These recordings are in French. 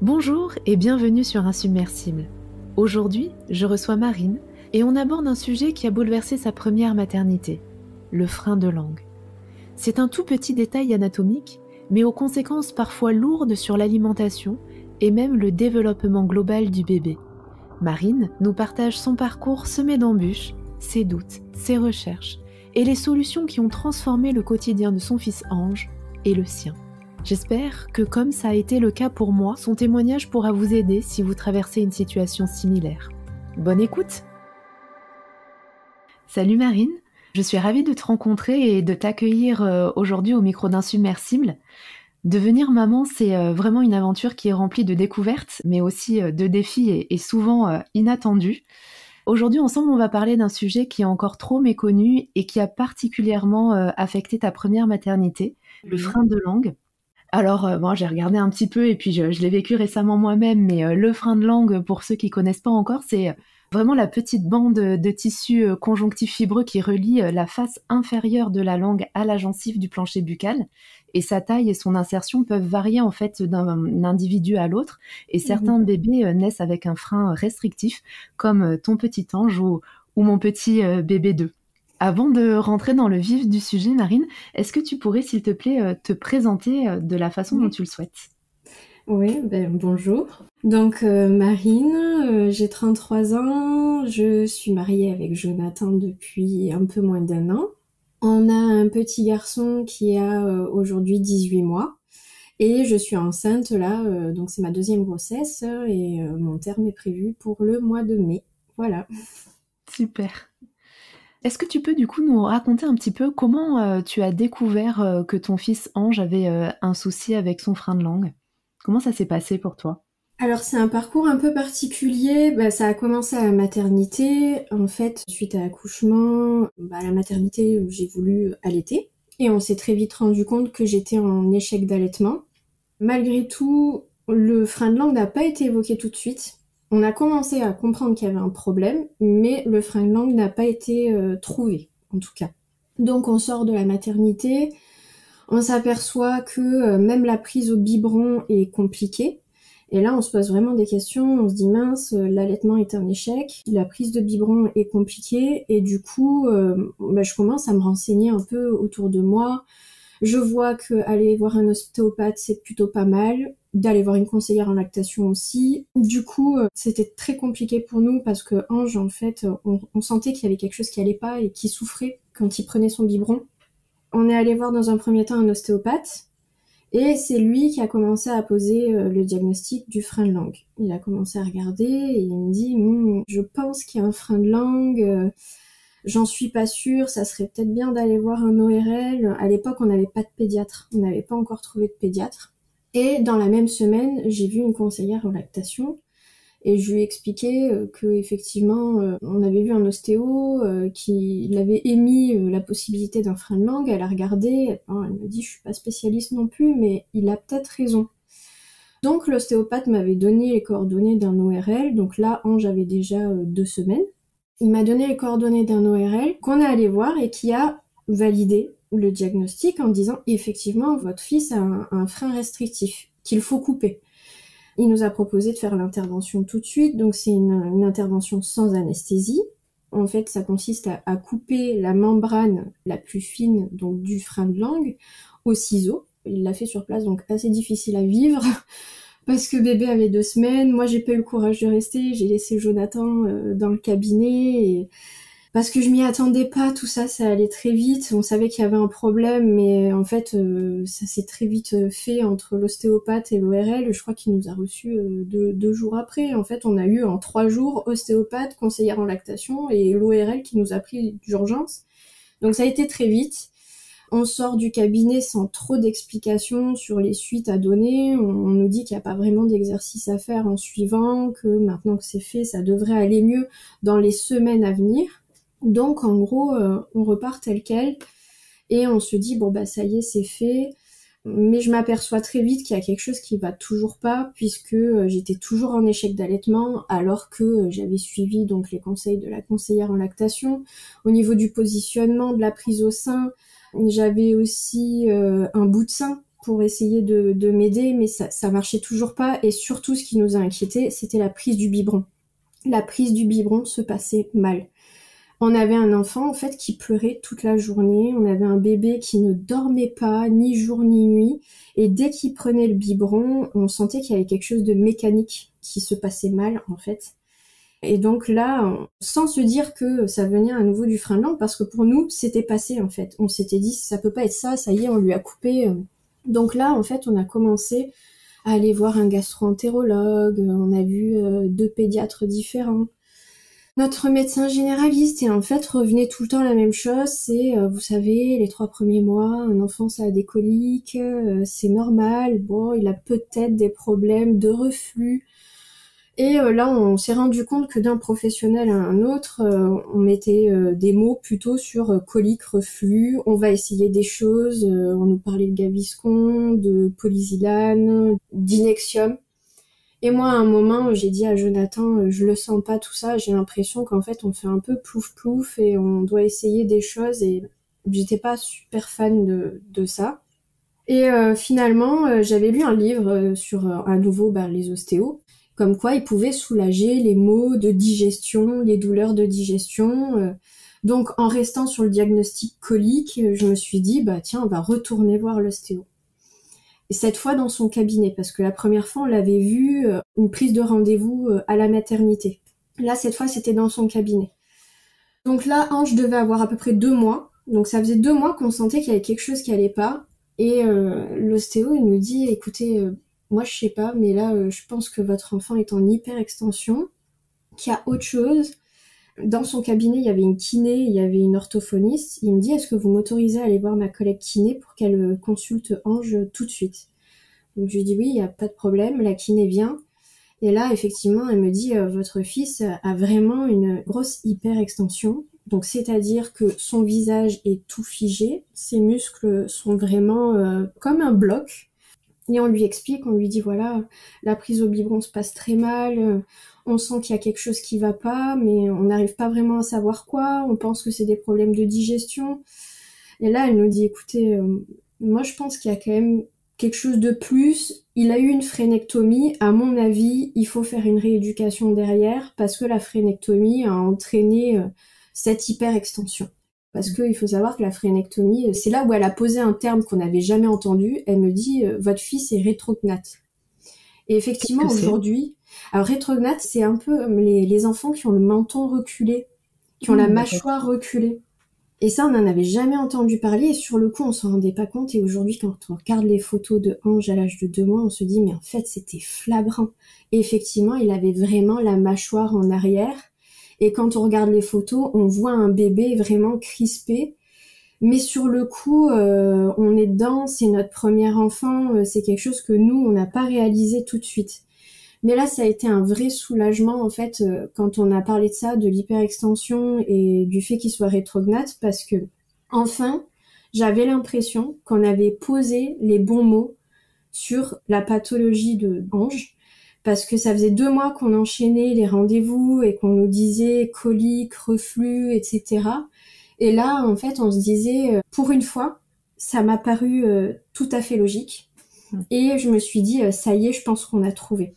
Bonjour et bienvenue sur Insubmersible. Aujourd'hui, je reçois Marine et on aborde un sujet qui a bouleversé sa première maternité, le frein de langue. C'est un tout petit détail anatomique, mais aux conséquences parfois lourdes sur l'alimentation et même le développement global du bébé. Marine nous partage son parcours semé d'embûches, ses doutes, ses recherches et les solutions qui ont transformé le quotidien de son fils Ange et le sien. J'espère que comme ça a été le cas pour moi, son témoignage pourra vous aider si vous traversez une situation similaire. Bonne écoute! Salut Marine, je suis ravie de te rencontrer et de t'accueillir aujourd'hui au micro d'Insubmersible. Devenir maman, c'est vraiment une aventure qui est remplie de découvertes, mais aussi de défis et souvent inattendus. Aujourd'hui, ensemble, on va parler d'un sujet qui est encore trop méconnu et qui a particulièrement affecté ta première maternité, le frein de langue. Alors, bon, j'ai regardé un petit peu et puis je l'ai vécu récemment moi-même, mais le frein de langue, pour ceux qui connaissent pas encore, c'est vraiment la petite bande de tissu conjonctif fibreux qui relie la face inférieure de la langue à la gencive du plancher buccal. Et sa taille et son insertion peuvent varier en fait d'un individu à l'autre. Et certains bébés naissent avec un frein restrictif, comme ton petit Ange ou mon petit bébé 2. Avant de rentrer dans le vif du sujet, Marine, est-ce que tu pourrais, s'il te plaît, te présenter de la façon dont tu le souhaites? Oui, bonjour. Donc Marine, j'ai 33 ans, je suis mariée avec Jonathan depuis un peu moins d'1 an. On a un petit garçon qui a aujourd'hui 18 mois et je suis enceinte là, donc c'est ma deuxième grossesse et mon terme est prévu pour le mois de mai. Voilà. Super. Est-ce que tu peux du coup nous raconter un petit peu comment tu as découvert que ton fils Ange avait un souci avec son frein de langue? Comment ça s'est passé pour toi? Alors c'est un parcours un peu particulier, ça a commencé à la maternité, en fait suite à l'accouchement, à la maternité j'ai voulu allaiter et on s'est très vite rendu compte que j'étais en échec d'allaitement. Malgré tout, le frein de langue n'a pas été évoqué tout de suite. On a commencé à comprendre qu'il y avait un problème, mais le frein de langue n'a pas été trouvé, en tout cas. Donc on sort de la maternité, on s'aperçoit que même la prise au biberon est compliquée. Et là, on se pose vraiment des questions, on se dit mince, l'allaitement est un échec, la prise de biberon est compliquée, et du coup, je commence à me renseigner un peu autour de moi. Je vois que aller voir un ostéopathe, c'est plutôt pas mal, d'aller voir une conseillère en lactation aussi. Du coup, c'était très compliqué pour nous parce que Ange, en fait, on sentait qu'il y avait quelque chose qui allait pas et qui souffrait quand il prenait son biberon. On est allé voir dans un premier temps un ostéopathe. Et c'est lui qui a commencé à poser le diagnostic du frein de langue. Il a commencé à regarder et il me dit je pense qu'il y a un frein de langue, j'en suis pas sûre, ça serait peut-être bien d'aller voir un ORL. À l'époque, on n'avait pas de pédiatre, on n'avait pas encore trouvé de pédiatre. Et dans la même semaine, j'ai vu une conseillère en lactation et je lui ai expliqué que effectivement on avait vu un ostéo qui l'avait émis la possibilité d'un frein de langue. Elle a regardé, elle me dit je suis pas spécialiste non plus, mais il a peut-être raison. Donc l'ostéopathe m'avait donné les coordonnées d'un ORL, donc là Ange avait déjà 2 semaines. Il m'a donné les coordonnées d'un ORL qu'on est allé voir et qui a validé le diagnostic en disant effectivement votre fils a un frein restrictif qu'il faut couper. Il nous a proposé de faire l'intervention tout de suite, donc c'est une intervention sans anesthésie. En fait, ça consiste à couper la membrane la plus fine donc du frein de langue au ciseau. Il l'a fait sur place, donc assez difficile à vivre parce que bébé avait 2 semaines. Moi, j'ai pas eu le courage de rester. J'ai laissé Jonathan dans le cabinet et parce que je m'y attendais pas, tout ça, ça allait très vite. On savait qu'il y avait un problème, mais en fait, ça s'est très vite fait entre l'ostéopathe et l'ORL. Je crois qu'il nous a reçus 2 jours après. En fait, on a eu en 3 jours ostéopathe, conseillère en lactation et l'ORL qui nous a pris d'urgence. Donc ça a été très vite. On sort du cabinet sans trop d'explications sur les suites à donner. On nous dit qu'il n'y a pas vraiment d'exercice à faire en suivant, que maintenant que c'est fait, ça devrait aller mieux dans les semaines à venir. Donc en gros, on repart tel quel et on se dit ça y est, c'est fait. Mais je m'aperçois très vite qu'il y a quelque chose qui va toujours pas puisque j'étais toujours en échec d'allaitement alors que j'avais suivi donc les conseils de la conseillère en lactation. Au niveau du positionnement, de la prise au sein, j'avais aussi un bout de sein pour essayer de m'aider, mais ça marchait toujours pas. Et surtout, ce qui nous a inquiétés, c'était la prise du biberon. La prise du biberon se passait mal. On avait un enfant, en fait, qui pleurait toute la journée. On avait un bébé qui ne dormait pas, ni jour ni nuit. Et dès qu'il prenait le biberon, on sentait qu'il y avait quelque chose de mécanique qui se passait mal, en fait. Et donc là, sans se dire que ça venait à nouveau du frein de langue, parce que pour nous, c'était passé, en fait. On s'était dit, ça peut pas être ça, ça y est, on lui a coupé. Donc là, en fait, on a commencé à aller voir un gastro-entérologue. On a vu 2 pédiatres différents. Notre médecin généraliste, et en fait revenait tout le temps la même chose, c'est vous savez, les 3 premiers mois, un enfant ça a des coliques, c'est normal, bon il a peut-être des problèmes de reflux. Et là on s'est rendu compte que d'un professionnel à un autre, on mettait des mots plutôt sur colique, reflux, on va essayer des choses, on nous parlait de Gaviscon, de Polysilane, d'Inexium. Et moi, à un moment, j'ai dit à Jonathan, je le sens pas tout ça, j'ai l'impression qu'en fait, on fait un peu plouf-plouf et on doit essayer des choses et j'étais pas super fan de ça. Et finalement, j'avais lu un livre sur à nouveau les ostéos, comme quoi ils pouvaient soulager les maux de digestion, les douleurs de digestion. Donc, en restant sur le diagnostic colique, je me suis dit, tiens, on va retourner voir l'ostéo. Et cette fois dans son cabinet, parce que la première fois, on l'avait vu, une prise de rendez-vous à la maternité. Là, cette fois, c'était dans son cabinet. Donc là, Ange devait avoir à peu près 2 mois. Donc ça faisait 2 mois qu'on sentait qu'il y avait quelque chose qui allait pas. Et l'ostéo, il nous dit, écoutez, moi je sais pas, mais là, je pense que votre enfant est en hyperextension, qu'il y a autre chose. Dans son cabinet, il y avait une kiné, il y avait une orthophoniste. Il me dit, est-ce que vous m'autorisez à aller voir ma collègue kiné pour qu'elle consulte Ange tout de suite? Donc je lui dis oui, il n'y a pas de problème, la kiné vient. Et là, effectivement, elle me dit, votre fils a vraiment une grosse hyperextension. Donc c'est-à-dire que son visage est tout figé, ses muscles sont vraiment comme un bloc. Et on lui explique, on lui dit voilà, la prise au biberon se passe très mal, on sent qu'il y a quelque chose qui va pas, mais on n'arrive pas vraiment à savoir quoi, on pense que c'est des problèmes de digestion. Et là, elle nous dit écoutez, moi je pense qu'il y a quand même quelque chose de plus. Il a eu une frénectomie, à mon avis, il faut faire une rééducation derrière, parce que la frénectomie a entraîné cette hyperextension. Parce qu'il faut savoir que la frénectomie, c'est là où elle a posé un terme qu'on n'avait jamais entendu. Elle me dit votre fils est rétrognate. Et effectivement, aujourd'hui, alors rétrognate, c'est un peu les enfants qui ont le menton reculé, qui ont la mâchoire reculée. Et ça, on n'en avait jamais entendu parler. Et sur le coup, on s'en rendait pas compte. Et aujourd'hui, quand on regarde les photos de Ange à l'âge de 2 mois, on se dit mais en fait, c'était flagrant. Et effectivement, il avait vraiment la mâchoire en arrière. Et quand on regarde les photos, on voit un bébé vraiment crispé. Mais sur le coup, on est dedans, c'est notre premier enfant, c'est quelque chose que nous, on n'a pas réalisé tout de suite. Mais là, ça a été un vrai soulagement, en fait, quand on a parlé de ça, de l'hyperextension et du fait qu'il soit rétrognate, parce que, enfin, j'avais l'impression qu'on avait posé les bons mots sur la pathologie de Ange. Parce que ça faisait 2 mois qu'on enchaînait les rendez-vous et qu'on nous disait colique, reflux, etc. Et là, en fait, on se disait, pour une fois, ça m'a paru tout à fait logique. Et je me suis dit, ça y est, je pense qu'on a trouvé.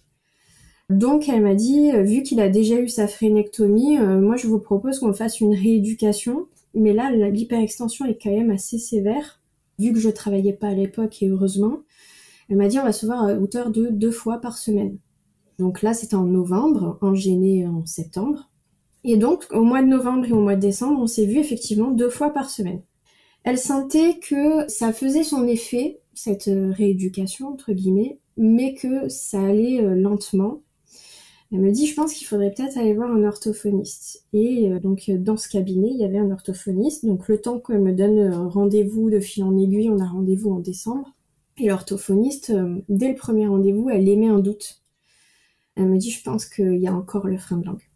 Donc, elle m'a dit, vu qu'il a déjà eu sa frénectomie, moi, je vous propose qu'on fasse une rééducation. Mais là, l'hyperextension est quand même assez sévère, vu que je travaillais pas à l'époque, et heureusement. Elle m'a dit, on va se voir à hauteur de 2 fois par semaine. Donc là, c'était en novembre, Ange est né en septembre. Et donc, au mois de novembre et au mois de décembre, on s'est vu effectivement 2 fois par semaine. Elle sentait que ça faisait son effet, cette rééducation, entre guillemets, mais que ça allait lentement. Elle me dit, je pense qu'il faudrait peut-être aller voir un orthophoniste. Et donc, dans ce cabinet, il y avait un orthophoniste. Donc, le temps qu'elle me donne rendez-vous de fil en aiguille, on a rendez-vous en décembre. Et l'orthophoniste, dès le premier rendez-vous, elle émet un doute. Elle me dit, je pense qu'il y a encore le frein de langue.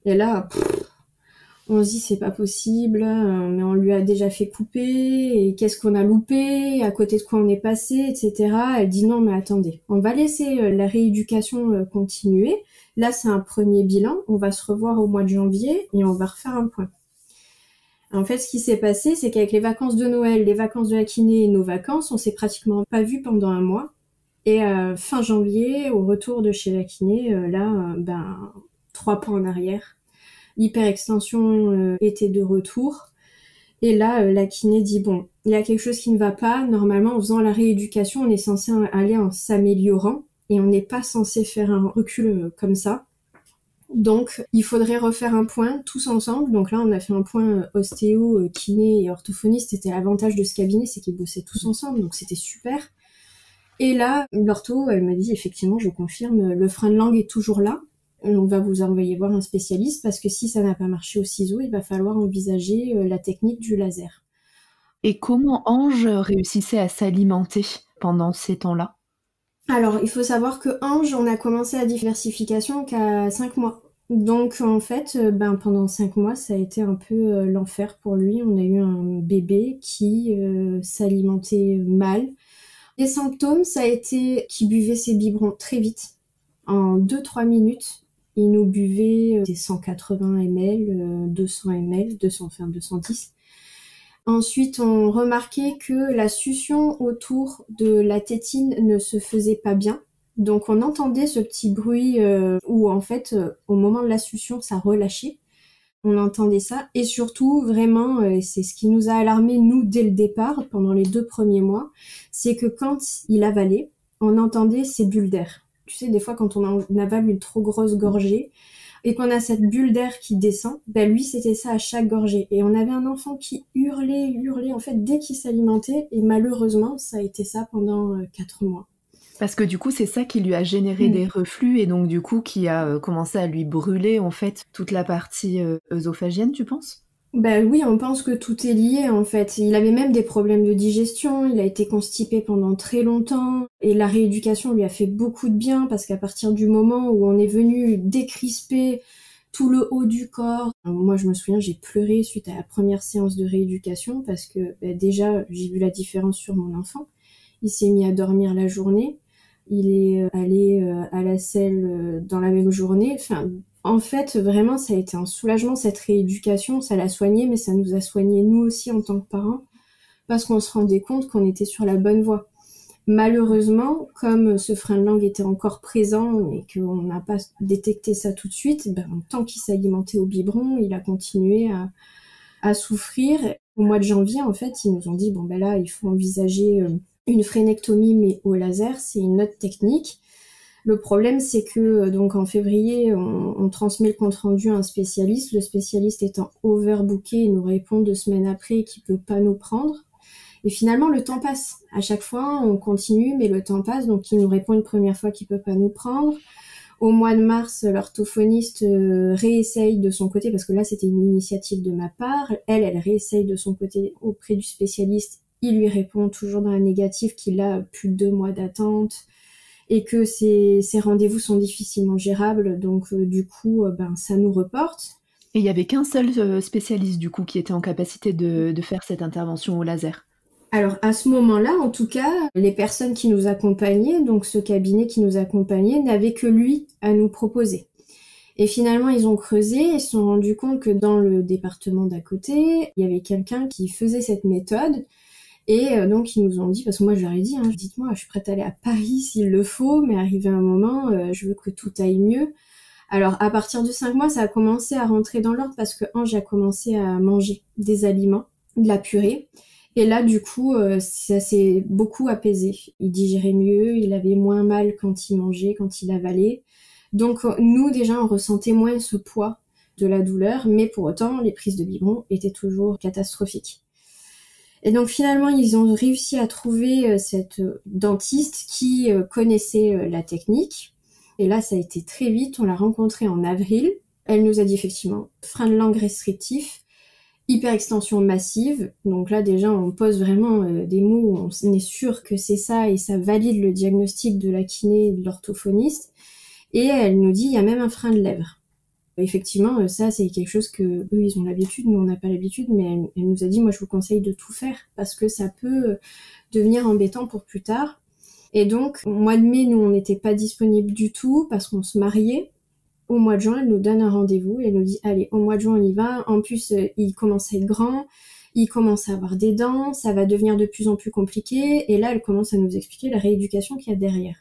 Et là, on se dit, c'est pas possible, mais on lui a déjà fait couper, et qu'est-ce qu'on a loupé, à côté de quoi on est passé, etc. Elle dit, non, mais attendez, on va laisser la rééducation continuer. Là, c'est un premier bilan, on va se revoir au mois de janvier, et on va refaire un point. En fait, ce qui s'est passé, c'est qu'avec les vacances de Noël, les vacances de la kiné et nos vacances, on s'est pratiquement pas vus pendant un mois. Et fin janvier, au retour de chez la kiné, 3 pas en arrière. L'hyperextension était de retour. Et là, la kiné dit, bon, il y a quelque chose qui ne va pas. Normalement, en faisant la rééducation, on est censé aller en s'améliorant. Et on n'est pas censé faire un recul comme ça. Donc, il faudrait refaire un point tous ensemble. Donc là, on a fait un point ostéo, kiné et orthophoniste. C'était l'avantage de ce cabinet, c'est qu'ils bossaient tous ensemble. Donc, c'était super. Et là, l'ortho, elle m'a dit, effectivement, je confirme, le frein de langue est toujours là. On va vous envoyer voir un spécialiste parce que si ça n'a pas marché au ciseau, il va falloir envisager la technique du laser. Et comment Ange réussissait à s'alimenter pendant ces temps-là? Alors, il faut savoir que Ange, on a commencé la diversification qu'à 5 mois. Donc, en fait, pendant 5 mois, ça a été un peu l'enfer pour lui. On a eu un bébé qui s'alimentait mal. Les symptômes, ça a été qu'il buvait ses biberons très vite. En 2-3 minutes, il nous buvait des 180 ml, 200 ml, 210. Ensuite, on remarquait que la succion autour de la tétine ne se faisait pas bien. Donc on entendait ce petit bruit où en fait, au moment de la succion, ça relâchait. On entendait ça. Et surtout, vraiment, c'est ce qui nous a alarmés, nous, dès le départ, pendant les 2 premiers mois, c'est que quand il avalait, on entendait ces bulles d'air. Tu sais, des fois, quand on avale une trop grosse gorgée, et qu'on a cette bulle d'air qui descend, lui, c'était ça à chaque gorgée. Et on avait un enfant qui hurlait, en fait, dès qu'il s'alimentait, et malheureusement, ça a été ça pendant 4 mois. Parce que du coup, c'est ça qui lui a généré des reflux et donc du coup qui a commencé à lui brûler en fait toute la partie œsophagienne, tu penses? Oui, on pense que tout est lié en fait. Il avait même des problèmes de digestion, il a été constipé pendant très longtemps et la rééducation lui a fait beaucoup de bien parce qu'à partir du moment où on est venu décrisper tout le haut du corps, moi je me souviens, j'ai pleuré suite à la première séance de rééducation parce que déjà j'ai vu la différence sur mon enfant. Il s'est mis à dormir la journée, il est allé à la selle dans la même journée, enfin en fait, vraiment, ça a été un soulagement, cette rééducation. Ça l'a soigné, mais ça nous a soigné nous aussi en tant que parents, parce qu'on se rendait compte qu'on était sur la bonne voie. Malheureusement, comme ce frein de langue était encore présent et qu'on n'a pas détecté ça tout de suite, tant qu'il s'alimentait au biberon, il a continué à souffrir. Au mois de janvier, en fait, ils nous ont dit, là, il faut envisager une frénectomie, mais au laser, c'est une autre technique. Le problème, c'est que donc en février, on transmet le compte-rendu à un spécialiste. Le spécialiste étant overbooké, il nous répond 2 semaines après qu'il peut pas nous prendre. Et finalement, le temps passe. À chaque fois, on continue, mais le temps passe. Donc, il nous répond une première fois qu'il peut pas nous prendre. Au mois de mars, l'orthophoniste réessaye de son côté, parce que là, c'était une initiative de ma part. Elle réessaye de son côté auprès du spécialiste. Il lui répond toujours dans la négative qu'il a plus de 2 mois d'attente et que ces rendez-vous sont difficilement gérables, donc du coup, ça nous reporte. Et il n'y avait qu'un seul spécialiste du coup qui était en capacité de faire cette intervention au laser. Alors à ce moment-là, en tout cas, les personnes qui nous accompagnaient, donc ce cabinet qui nous accompagnait, n'avaient que lui à nous proposer. Et finalement, ils ont creusé et se sont rendus compte que dans le département d'à côté, il y avait quelqu'un qui faisait cette méthode. Et donc ils nous ont dit, parce que moi je leur ai dit, dites-moi, je suis prête à aller à Paris s'il le faut, mais arrivé un moment, je veux que tout aille mieux. Alors à partir de 5 mois, ça a commencé à rentrer dans l'ordre parce que Ange a commencé à manger des aliments, de la purée. Et là du coup, ça s'est beaucoup apaisé. Il digérait mieux, il avait moins mal quand il mangeait, quand il avalait. Donc nous déjà, on ressentait moins ce poids de la douleur, mais pour autant, les prises de biberon étaient toujours catastrophiques. Et donc finalement, ils ont réussi à trouver cette dentiste qui connaissait la technique. Et là, ça a été très vite. On l'a rencontrée en avril. Elle nous a dit effectivement frein de langue restrictif, hyperextension massive. Donc là, déjà, on pose vraiment des mots où on est sûr que c'est ça et ça valide le diagnostic de la kiné et de l'orthophoniste. Et elle nous dit il y a même un frein de lèvres. Effectivement, ça, c'est quelque chose que eux, ils ont l'habitude, nous, on n'a pas l'habitude, mais elle nous a dit, moi, je vous conseille de tout faire parce que ça peut devenir embêtant pour plus tard. Et donc, au mois de mai, nous, on n'était pas disponibles du tout parce qu'on se mariait. au mois de juin, elle nous donne un rendez-vous et elle nous dit allez, au mois de juin on y va. En plus, il commence à être grand, il commence à avoir des dents, ça va devenir de plus en plus compliqué. Et là, elle commence à nous expliquer la rééducation qu'il y a derrière.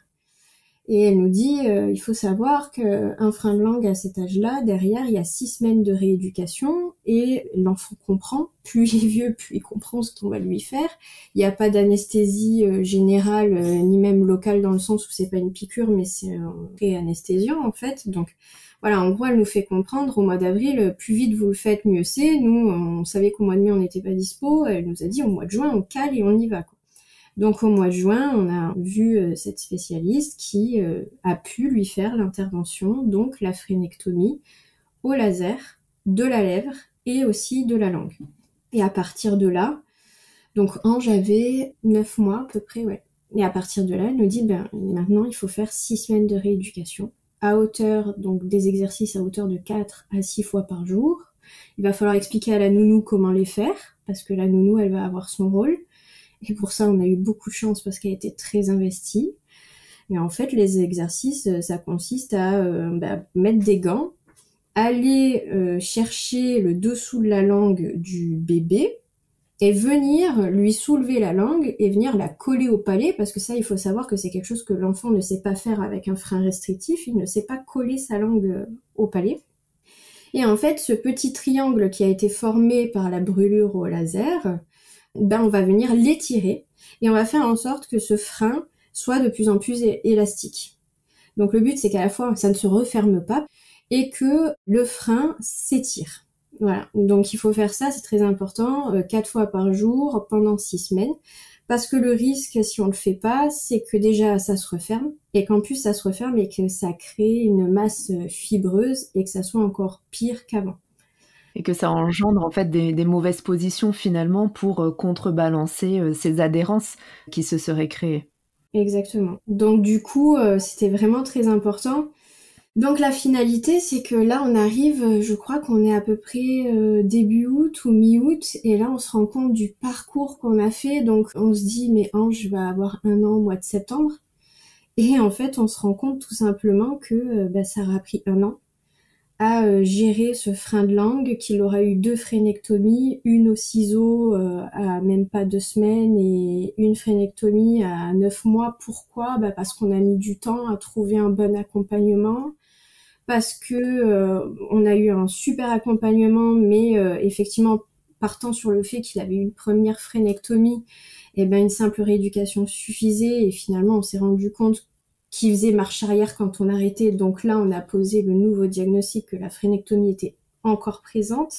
Et elle nous dit, il faut savoir qu'un frein de langue à cet âge-là, derrière, il y a 6 semaines de rééducation et l'enfant comprend. Plus il est vieux, plus il comprend ce qu'on va lui faire. Il n'y a pas d'anesthésie générale, ni même locale dans le sens où c'est pas une piqûre, mais c'est un réanesthésiant en fait. Donc voilà, en gros, elle nous fait comprendre au mois d'avril, plus vite vous le faites, mieux c'est. Nous, on savait qu'au mois de mai, on n'était pas dispo. Elle nous a dit, au mois de juin, on cale et on y va, quoi. Donc au mois de juin, on a vu cette spécialiste qui a pu lui faire l'intervention, donc la phrénectomie au laser de la lèvre et aussi de la langue. Et à partir de là, donc Ange avait 9 mois à peu près, ouais. Et à partir de là, elle nous dit, maintenant il faut faire 6 semaines de rééducation à hauteur, donc des exercices à hauteur de 4 à 6 fois par jour. Il va falloir expliquer à la nounou comment les faire, parce que la nounou, elle va avoir son rôle. Et pour ça, on a eu beaucoup de chance parce qu'elle était très investie. Et en fait, les exercices, ça consiste à mettre des gants, aller chercher le dessous de la langue du bébé et venir lui soulever la langue et venir la coller au palais, parce que ça, il faut savoir que c'est quelque chose que l'enfant ne sait pas faire avec un frein restrictif, il ne sait pas coller sa langue au palais. Et en fait, ce petit triangle qui a été formé par la brûlure au laser, on va venir l'étirer et on va faire en sorte que ce frein soit de plus en plus élastique. Donc le but, c'est qu'à la fois, ça ne se referme pas et que le frein s'étire. Voilà, donc il faut faire ça, c'est très important, 4 fois par jour pendant 6 semaines, parce que le risque, si on le fait pas, c'est que déjà ça se referme, et qu'en plus ça se referme et que ça crée une masse fibreuse et que ça soit encore pire qu'avant. Et que ça engendre en fait des mauvaises positions finalement pour contrebalancer ces adhérences qui se seraient créées. Exactement. Donc du coup, c'était vraiment très important. Donc la finalité, c'est que là, on arrive, je crois qu'on est à peu près début août ou mi-août, et là, on se rend compte du parcours qu'on a fait. Donc on se dit, mais Ange va avoir 1 an au mois de septembre. Et en fait, on se rend compte tout simplement que ça aura pris 1 an à gérer ce frein de langue, qu'il aura eu 2 phrénectomies, une au ciseau à même pas 2 semaines et une phrénectomie à 9 mois. Pourquoi ? Parce qu'on a mis du temps à trouver un bon accompagnement, parce que on a eu un super accompagnement, mais effectivement, partant sur le fait qu'il avait eu une première phrénectomie, une simple rééducation suffisait, et finalement on s'est rendu compte qui faisait marche arrière quand on arrêtait. Donc là, on a posé le nouveau diagnostic que la phrénectomie était encore présente.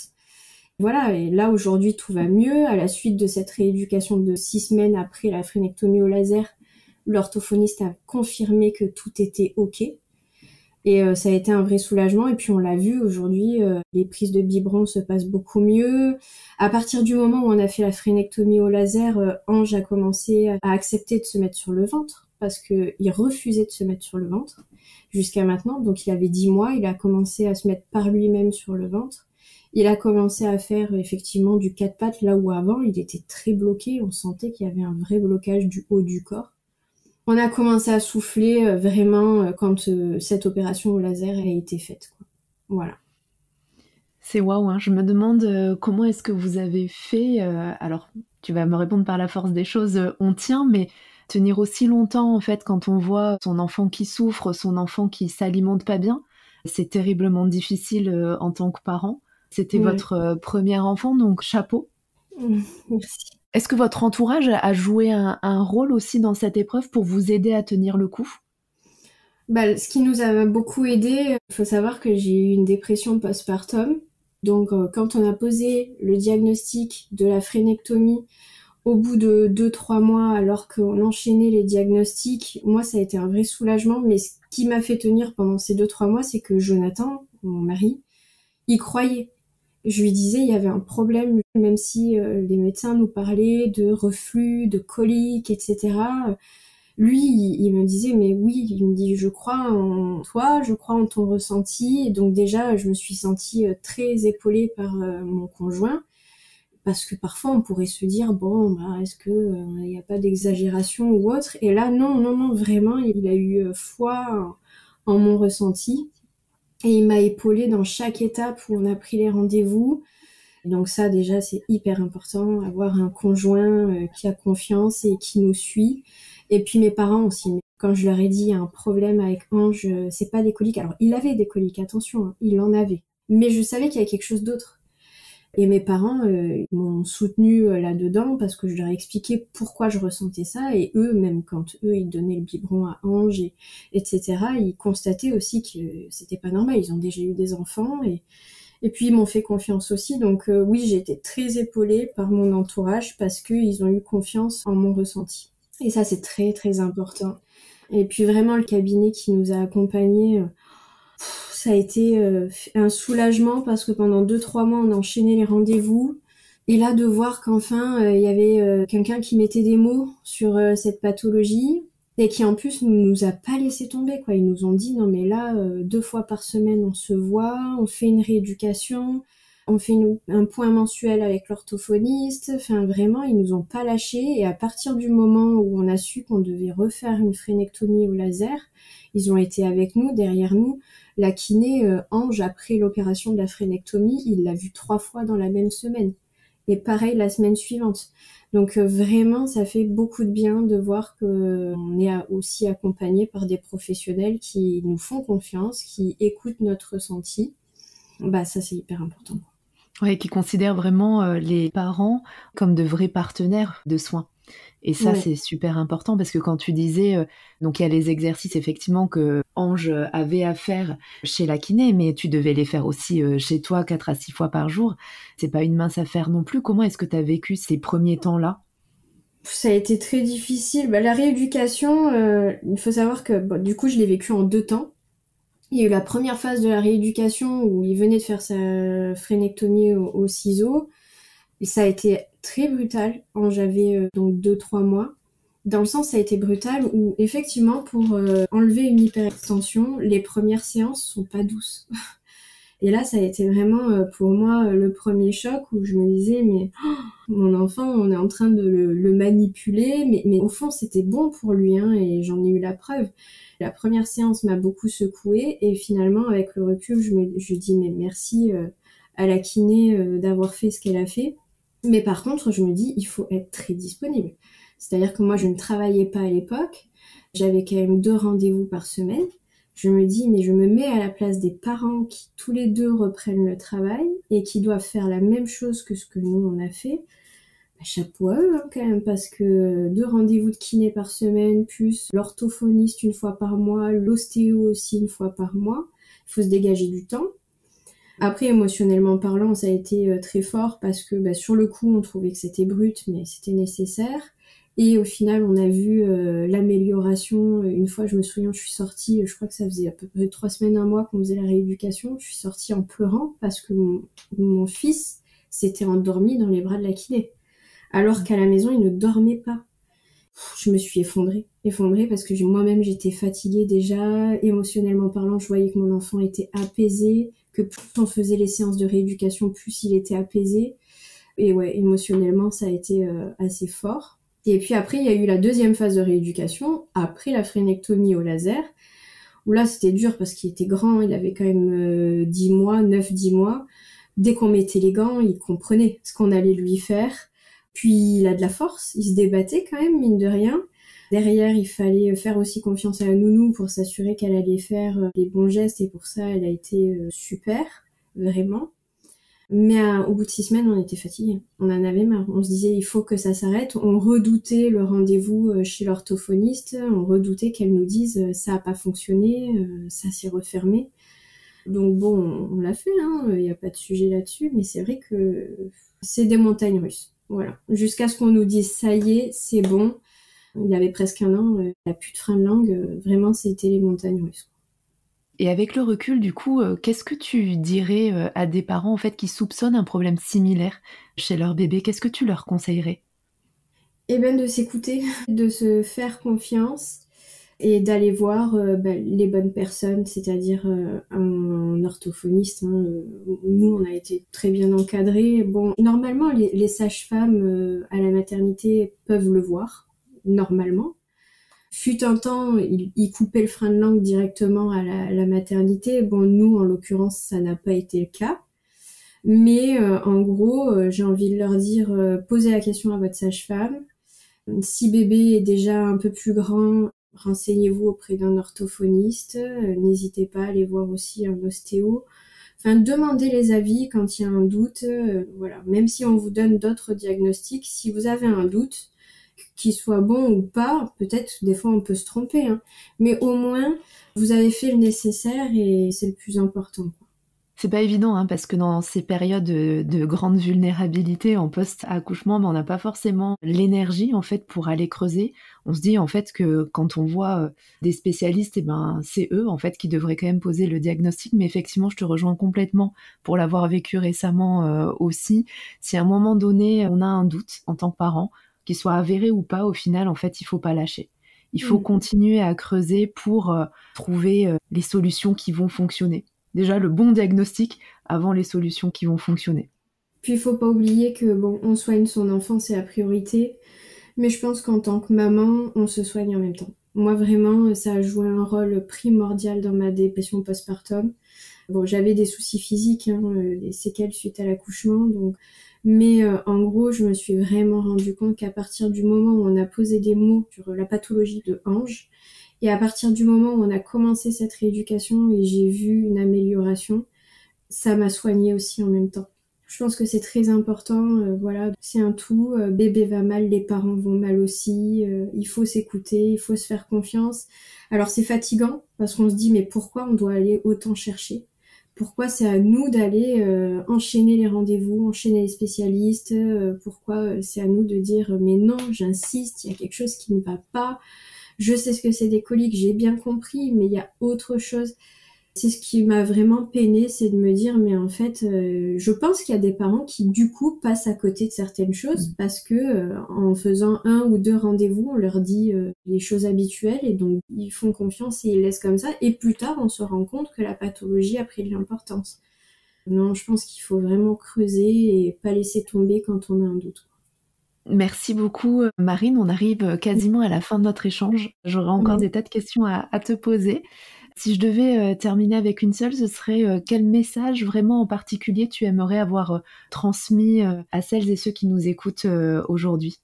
Voilà, et là, aujourd'hui, tout va mieux. À la suite de cette rééducation de 6 semaines après la phrénectomie au laser, l'orthophoniste a confirmé que tout était OK. Et ça a été un vrai soulagement. Et puis, on l'a vu, aujourd'hui, les prises de biberon se passent beaucoup mieux. À partir du moment où on a fait la phrénectomie au laser, Ange a commencé à accepter de se mettre sur le ventre, parce qu'il refusait de se mettre sur le ventre jusqu'à maintenant. Donc il avait 10 mois, il a commencé à se mettre par lui-même sur le ventre. Il a commencé à faire effectivement du 4 pattes, là où avant il était très bloqué, on sentait qu'il y avait un vrai blocage du haut du corps. On a commencé à souffler vraiment quand cette opération au laser a été faite, quoi. Voilà. C'est waouh, hein. Je me demande comment est-ce que vous avez fait, alors tu vas me répondre par la force des choses, on tient, mais tenir aussi longtemps en fait quand on voit son enfant qui souffre, son enfant qui s'alimente pas bien, c'est terriblement difficile en tant que parent. C'était Ouais. votre premier enfant, donc chapeau. Merci. Est-ce que votre entourage a joué un rôle aussi dans cette épreuve pour vous aider à tenir le coup? Ce qui nous a beaucoup aidé, il faut savoir que j'ai eu une dépression postpartum. Donc quand on a posé le diagnostic de la phrénectomie au bout de 2-3 mois, alors qu'on enchaînait les diagnostics, moi ça a été un vrai soulagement. Mais ce qui m'a fait tenir pendant ces 2-3 mois, c'est que Jonathan, mon mari, il croyait. Je lui disais il y avait un problème, même si les médecins nous parlaient de reflux, de coliques, etc. Lui, il me disait, mais oui, il me dit, je crois en toi, je crois en ton ressenti. Et donc déjà, je me suis sentie très épaulée par mon conjoint, parce que parfois on pourrait se dire, bon, est-ce que il n'y a pas d'exagération ou autre. Et là, non, vraiment, il a eu foi en mon ressenti. Et il m'a épaulée dans chaque étape où on a pris les rendez-vous. Donc ça, déjà, c'est hyper important, avoir un conjoint qui a confiance et qui nous suit. Et puis mes parents aussi. Quand je leur ai dit, il y a un problème avec Ange, c'est pas des coliques. Alors, il avait des coliques, attention, hein, il en avait. Mais je savais qu'il y avait quelque chose d'autre. Et mes parents m'ont soutenue là-dedans parce que je leur ai expliqué pourquoi je ressentais ça. Et eux, même quand eux, ils donnaient le biberon à Ange, etc., ils constataient aussi que c'était pas normal. Ils ont déjà eu des enfants et puis ils m'ont fait confiance aussi. Donc oui, j'ai été très épaulée par mon entourage parce qu'ils ont eu confiance en mon ressenti. Et ça, c'est très, très important. Et puis vraiment, le cabinet qui nous a accompagnés... ça a été un soulagement parce que pendant 2-3 mois, on a enchaîné les rendez-vous. Et là, de voir qu'enfin, il y avait quelqu'un qui mettait des mots sur cette pathologie et qui en plus nous a pas laissé tomber, quoi. Ils nous ont dit, non mais là, 2 fois par semaine, on se voit, on fait une rééducation, on fait un point mensuel avec l'orthophoniste. Enfin, vraiment, ils nous ont pas lâchés. Et à partir du moment où on a su qu'on devait refaire une frénectomie au laser, ils ont été avec nous, derrière nous. La kiné, Ange, après l'opération de la frénectomie, il l'a vu 3 fois dans la même semaine. Et pareil la semaine suivante. Donc vraiment, ça fait beaucoup de bien de voir qu'on est aussi accompagné par des professionnels qui nous font confiance, qui écoutent notre ressenti. Bah ça, c'est hyper important. Ouais, qui considèrent vraiment les parents comme de vrais partenaires de soins. Et ça, Ouais. c'est super important parce que quand tu disais, donc il y a les exercices effectivement que Ange avait à faire chez la kiné, mais tu devais les faire aussi chez toi 4 à 6 fois par jour. C'est pas une mince affaire non plus. Comment est-ce que tu as vécu ces premiers temps-là? Ça a été très difficile. Bah, la rééducation, il faut savoir que du coup, je l'ai vécu en 2 temps. Il y a eu la première phase de la rééducation où il venait de faire sa frénectomie au ciseau. Et ça a été très brutal quand j'avais donc 2-3 mois. Dans le sens, ça a été brutal où effectivement, pour enlever une hyperextension, les premières séances sont pas douces. Et là, ça a été vraiment pour moi le premier choc où je me disais, mais mon enfant, on est en train de le manipuler, mais au fond, c'était bon pour lui, hein, et j'en ai eu la preuve. La première séance m'a beaucoup secouée, et finalement, avec le recul, je dis, mais merci à la kiné d'avoir fait ce qu'elle a fait. Mais par contre, je me dis, il faut être très disponible. C'est-à-dire que moi, je ne travaillais pas à l'époque, j'avais quand même 2 rendez-vous par semaine. Je me dis, mais je me mets à la place des parents qui tous les 2 reprennent le travail et qui doivent faire la même chose que ce que nous, on a fait. Bah, chapeau à eux, hein, quand même, parce que 2 rendez-vous de kiné par semaine, plus l'orthophoniste une fois par mois, l'ostéo aussi une fois par mois. Il faut se dégager du temps. Après, émotionnellement parlant, ça a été très fort parce que bah, sur le coup, on trouvait que c'était brut, mais c'était nécessaire. Et au final, on a vu l'amélioration. Une fois, je me souviens, je suis sortie, je crois que ça faisait à peu près 3 semaines, un mois qu'on faisait la rééducation. Je suis sortie en pleurant parce que mon fils s'était endormi dans les bras de la kiné. Alors qu'à la maison, il ne dormait pas. Je me suis effondrée parce que moi-même, j'étais fatiguée déjà. Émotionnellement parlant, je voyais que mon enfant était apaisé, que plus on faisait les séances de rééducation, plus il était apaisé. Et ouais, émotionnellement, ça a été assez fort. Et puis après, il y a eu la deuxième phase de rééducation, après la frénectomie au laser, où là, c'était dur parce qu'il était grand, il avait quand même 10 mois, 9-10 mois. Dès qu'on mettait les gants, il comprenait ce qu'on allait lui faire. Puis il a de la force, il se débattait quand même, mine de rien. Derrière, il fallait faire aussi confiance à la nounou pour s'assurer qu'elle allait faire les bons gestes, et pour ça, elle a été super, vraiment. Mais au bout de 6 semaines, on était fatigués. On en avait marre. On se disait, il faut que ça s'arrête. On redoutait le rendez-vous chez l'orthophoniste. On redoutait qu'elle nous dise, ça a pas fonctionné, ça s'est refermé. Donc bon, on l'a fait, hein. Il n'y a pas de sujet là-dessus. Mais c'est vrai que c'est des montagnes russes. Voilà. Jusqu'à ce qu'on nous dise, ça y est, c'est bon. Il avait presque 1 an, il n'a plus de frein de langue. Vraiment, c'était les montagnes russes. Et avec le recul, du coup, qu'est-ce que tu dirais à des parents en fait qui soupçonnent un problème similaire chez leur bébé? Qu'est-ce que tu leur conseillerais? Eh ben de s'écouter, de se faire confiance et d'aller voir les bonnes personnes, c'est-à-dire un orthophoniste. Hein. Nous, on a été très bien encadrés. Bon, normalement, les sages-femmes à la maternité peuvent le voir, normalement. Fut un temps, il coupait le frein de langue directement à la maternité. Bon, nous, en l'occurrence, ça n'a pas été le cas. Mais en gros, j'ai envie de leur dire, posez la question à votre sage-femme. Si bébé est déjà un peu plus grand, renseignez-vous auprès d'un orthophoniste. N'hésitez pas à aller voir aussi un ostéo. Enfin, demandez les avis quand il y a un doute. Voilà. Même si on vous donne d'autres diagnostics, si vous avez un doute, qu'il soit bon ou pas, peut-être des fois on peut se tromper, hein. Mais au moins, vous avez fait le nécessaire et c'est le plus important. C'est pas évident, hein, parce que dans ces périodes de grande vulnérabilité en post-accouchement, on n'a pas forcément l'énergie en fait pour aller creuser. On se dit en fait que quand on voit des spécialistes, c'est eux en fait qui devraient quand même poser le diagnostic. Mais effectivement, je te rejoins complètement pour l'avoir vécu récemment aussi. Si à un moment donné on a un doute en tant que parent, qu'il soit avéré ou pas, au final en fait il faut pas lâcher. Il faut continuer à creuser pour trouver les solutions qui vont fonctionner. Déjà le bon diagnostic avant les solutions qui vont fonctionner. Puis il faut pas oublier que on soigne son enfant, c'est la priorité, mais je pense qu'en tant que maman, on se soigne en même temps. Moi vraiment, ça a joué un rôle primordial dans ma dépression postpartum. Bon, j'avais des soucis physiques, des séquelles suite à l'accouchement, mais en gros, je me suis vraiment rendu compte qu'à partir du moment où on a posé des mots sur la pathologie de Ange, et à partir du moment où on a commencé cette rééducation et j'ai vu une amélioration, ça m'a soignée aussi en même temps. Je pense que c'est très important, voilà, c'est un tout, bébé va mal, les parents vont mal aussi, il faut s'écouter, il faut se faire confiance. Alors c'est fatigant parce qu'on se dit mais pourquoi on doit aller autant chercher ? Pourquoi c'est à nous d'aller enchaîner les rendez-vous, enchaîner les spécialistes ? Pourquoi c'est à nous de dire mais non, j'insiste, il y a quelque chose qui ne va pas. Je sais ce que c'est des coliques, j'ai bien compris, mais il y a autre chose. C'est ce qui m'a vraiment peinée, c'est de me dire, mais en fait, je pense qu'il y a des parents qui, du coup, passent à côté de certaines choses parce que en faisant 1 ou 2 rendez-vous, on leur dit les choses habituelles et donc ils font confiance et ils laissent comme ça. Et plus tard, on se rend compte que la pathologie a pris de l'importance. Non, je pense qu'il faut vraiment creuser et pas laisser tomber quand on a un doute. Merci beaucoup Marine, on arrive quasiment à la fin de notre échange. J'aurais encore des tas de questions à te poser. Si je devais terminer avec une seule, ce serait quel message vraiment en particulier tu aimerais avoir transmis à celles et ceux qui nous écoutent aujourd'hui ?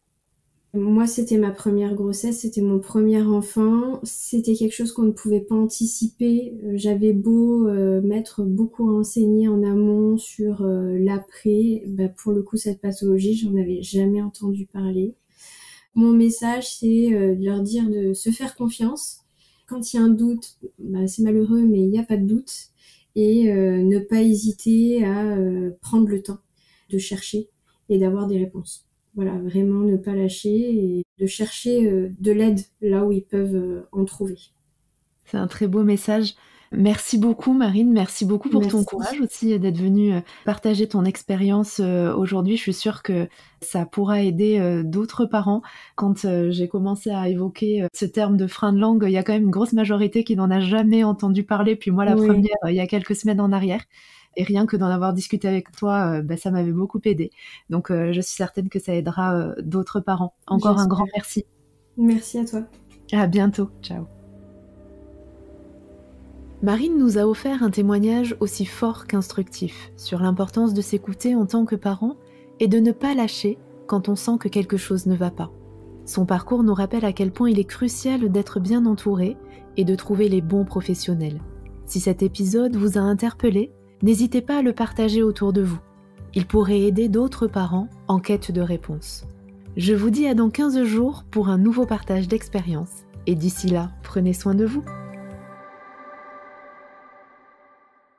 Moi, c'était ma première grossesse, c'était mon premier enfant, c'était quelque chose qu'on ne pouvait pas anticiper. J'avais beau m'être beaucoup renseignée en amont sur l'après, pour le coup, cette pathologie, j'en avais jamais entendu parler. Mon message, c'est de leur dire de se faire confiance. Quand il y a un doute, c'est malheureux, mais il n'y a pas de doute. Et ne pas hésiter à prendre le temps de chercher et d'avoir des réponses. Voilà, vraiment ne pas lâcher et de chercher de l'aide là où ils peuvent en trouver. C'est un très beau message. Merci beaucoup Marine, merci beaucoup pour ton courage aussi d'être venue partager ton expérience aujourd'hui. Je suis sûre que ça pourra aider d'autres parents. Quand j'ai commencé à évoquer ce terme de frein de langue, il y a quand même une grosse majorité qui n'en a jamais entendu parler, puis moi la première il y a quelques semaines en arrière. Et rien que d'en avoir discuté avec toi, ça m'avait beaucoup aidé. Donc je suis certaine que ça aidera d'autres parents. Encore un grand merci. Merci à toi. À bientôt. Ciao. Marine nous a offert un témoignage aussi fort qu'instructif sur l'importance de s'écouter en tant que parent et de ne pas lâcher quand on sent que quelque chose ne va pas. Son parcours nous rappelle à quel point il est crucial d'être bien entouré et de trouver les bons professionnels. Si cet épisode vous a interpellé, n'hésitez pas à le partager autour de vous. Il pourrait aider d'autres parents en quête de réponses. Je vous dis à dans 15 jours pour un nouveau partage d'expérience et d'ici là, prenez soin de vous.